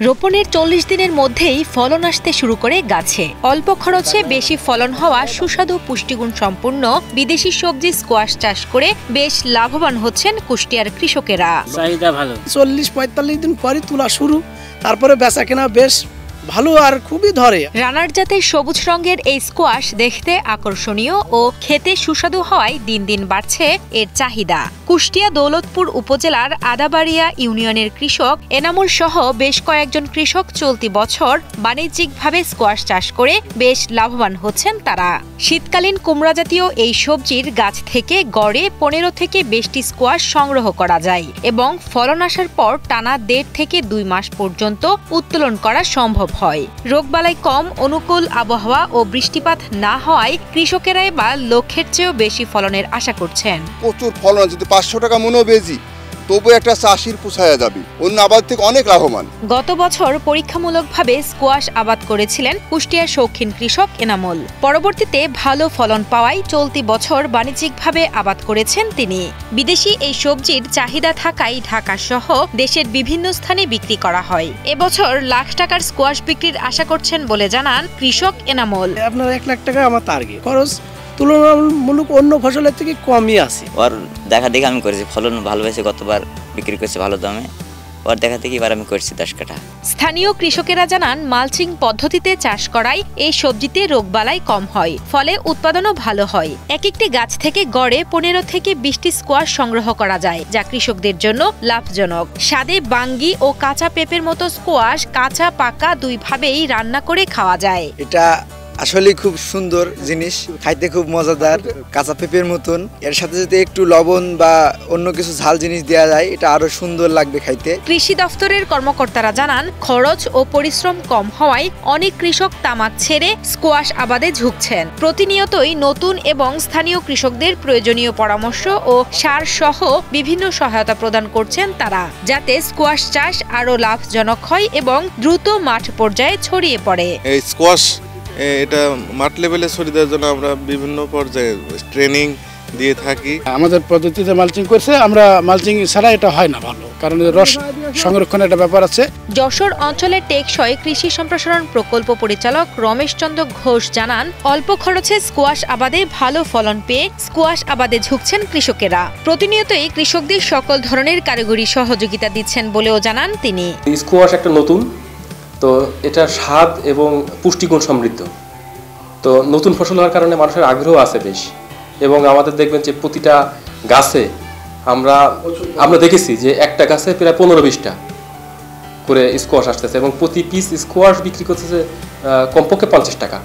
রোপণের ৪০ দিনের মধ্যেই ফলন আসতে শুরু করে গাছে। অল্প খরচে বেশি ফলন হওয়া সুস্বাদু পুষ্টিগুণ সম্পূর্ণ বিদেশি সবজি স্কোয়াশ চাষ করে বেশ লাভবান হচ্ছেন কুষ্টিয়ার কৃষকেরা। চাহিদা ভালো। ৪০-৪৫ দিন পরে তোলা শুরু, তারপরে বেচা কেনা বেশ ভালো আর খুবই ধরে। রানার জাতের সবুজ রঙের এই স্কোয়াশ দেখতে আকর্ষণীয় ও খেতে সুস্বাদু হওয়ায় দিন দিন বাড়ছে এর চাহিদা। কুষ্টিয়া দৌলতপুর উপজেলার আদাবাড়িয়া ইউনিয়নের কৃষক এনামুল সহ বেশ কয়েকজন কৃষক চলতি বছর বাণিজ্যিকভাবে স্কোয়াশ চাষ করে বেশ লাভবান হচ্ছেন তারা। শীতকালীন কুমড়া জাতীয় এই সবজির গাছ থেকে গড়ে ১৫ থেকে ২০টি স্কোয়াশ সংগ্রহ করা যায় এবং ফলন আসার পর টানা ১.৫ থেকে ২ মাস পর্যন্ত উত্তোলন করা সম্ভব হয়। রোগবালাই কম, অনুকূল আবহাওয়া ও বৃষ্টিপাত না হওয়ায় কৃষকেরা এবার লক্ষ্যের চেয়েও বেশি ফলনের আশা করছেন। প্রচুর ফলন, যদি ৫০০ টাকা মনেও বেজি তবু একটা চাষির পোষায়া যাবে, অন্য আবাদ থেকে অনেক লাভবান। গত বছর পরীক্ষামূলকভাবে স্কোয়াশ আবাদ করেছিলেন কুষ্টিয়ার শৌখিন কৃষক এনামুল। পরবর্তীতে ভালো ফলন পাওয়ায় চলতি বছর বাণিজ্যিকভাবে আবাদ করেছেন তিনি। বিদেশি এই সবজির চাহিদা থাকায় ঢাকা সহ দেশের বিভিন্ন স্থানে বিক্রি করা হয়। এবছর লাখ টাকার স্কোয়াশ বিক্রির আশা করছেন বলে জানান কৃষক এনামুল। আপনার ১ লাখ টাকা আমার টার্গেট। খরচ তুলনামূলক অন্য ফসলের থেকে কমই আছে। ওর দেখা দেখে আমি করেছি, ফলন ভালো হয়েছে, গতবার বিক্রি করছে ভালো দামে। ওর দেখা দেখি এবার আমি করছি ১০ কাঠা। স্থানীয় কৃষকেরা জানান মালচিং পদ্ধতিতে চাষ করায় এই সবজিতে রোগবালাই কম হয়, ফলে উৎপাদনও ভালো হয়। এক একটি গাছ থেকে গড়ে ১৫ থেকে ২০টি স্কোয়াশ সংগ্রহ করা যায়, যা কৃষকদের জন্য লাভজনক। স্বাদে বাঙ্গি ও কাঁচা পেঁপের মতো স্কোয়াশ কাঁচা পাকা দুইভাবেই রান্না করে খাওয়া যায়। এটা আসলে খুব সুন্দর জিনিস, খাইতে খুব মজাদার, কাঁচা পেঁপের মতন। এর সাথে যদি একটু লবণ বা অন্য কিছু ঝাল জিনিস দেওয়া যায় এটা আরো সুন্দর লাগবে খাইতে। কৃষি দফতরের কর্মকর্তারা জানান খরচ ও পরিশ্রম কম হওয়ায় অনেক কৃষক তামাক ছেড়ে স্কোয়াশ আবাদে ঝুঁকছেন। প্রতিনিয়তই নতুন এবং স্থানীয় কৃষকদের প্রয়োজনীয় পরামর্শ ও সার সহ বিভিন্ন সহায়তা প্রদান করছেন তারা, যাতে স্কোয়াশ চাষ আরো লাভজনক হয় এবং দ্রুত মাঠ পর্যায়ে ছড়িয়ে পড়ে। এই স্কোয়াশ এটা মাঠ লেভেলে ছড়িয়ে দেওয়ার জন্য আমরা বিভিন্ন পর্যায়ে ট্রেনিং দিয়ে থাকি। আমাদের পদ্ধতিতে মালচিং করছে, আমরা মালচিং ছাড়া এটা হয় না ভালো, কারণ রস সংরক্ষণের একটা ব্যাপার আছে। যশোর অঞ্চলের টেকসই কৃষি সম্প্রসারণ প্রকল্প পরিচালক রমেশ চন্দ্র ঘোষ জানান অল্প খরচে স্কোয়াশ আবাদে ভালো ফলন পেয়ে স্কোয়াশ আবাদে ঝুঁকছেন কৃষকেরা। প্রতিনিয়তই কৃষকদের সকল ধরনের কারিগরি সহযোগিতা দিচ্ছেন বলেও জানান তিনি। স্কোয়াশ একটা নতুন, তো এটা স্বাদ এবং পুষ্টিগুণ সমৃদ্ধ, তো নতুন ফসল হওয়ার কারণে মানুষের আগ্রহ আছে বেশ। এবং আমাদের দেখবেন যে প্রতিটা গাছে আমরা দেখেছি যে একটা গাছে প্রায় ১৫-২০টা করে স্কোয়াশ আসতেছে এবং প্রতি পিস স্কোয়াশ বিক্রি করতেছে কমপক্ষে ৫০ টাকা।